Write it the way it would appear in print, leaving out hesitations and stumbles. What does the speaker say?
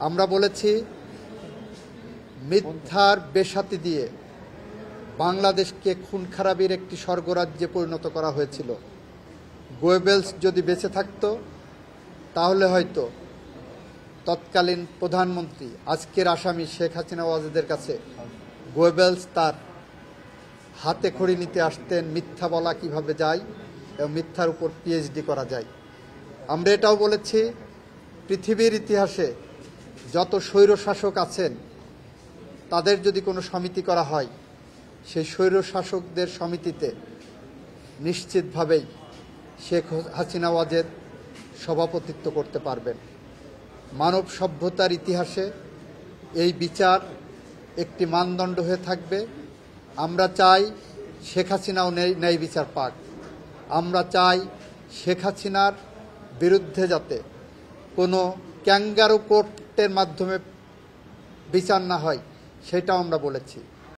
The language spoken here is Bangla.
আমরা বলেছি মিথ্যার বেসাতি দিয়ে বাংলাদেশকে খুন খারাপির একটি স্বর্গরাজ্যে পরিণত করা হয়েছিল। গোয়েবেলস যদি বেঁচে থাকত তাহলে হয়তো তৎকালীন প্রধানমন্ত্রী আজকের আসামি শেখ হাসিনা ওয়াজেদের কাছে গোয়েবেলস তার হাতে খড়ি নিতে আসতেন, মিথ্যা বলা কিভাবে যায় এবং মিথ্যার উপর পিএইচডি করা যায়। আমরা এটাও বলেছি পৃথিবীর ইতিহাসে যত স্বৈরশাসক আছেন তাদের যদি কোনো সমিতি করা হয় সেই স্বৈরশাসকদের সমিতিতে নিশ্চিতভাবেই শেখ হাসিনা ওয়াজেদ সভাপতিত্ব করতে পারবেন। মানব সভ্যতার ইতিহাসে এই বিচার একটি মানদণ্ড হয়ে থাকবে। আমরা চাই শেখ হাসিনাও ন্যায় বিচার পাক। আমরা চাই শেখ হাসিনার বিরুদ্ধে যাতে কোনো ক্যাঙ্গারু কোর্টের মাধ্যমে বিচার না হয় সেটাও আমরা বলেছি।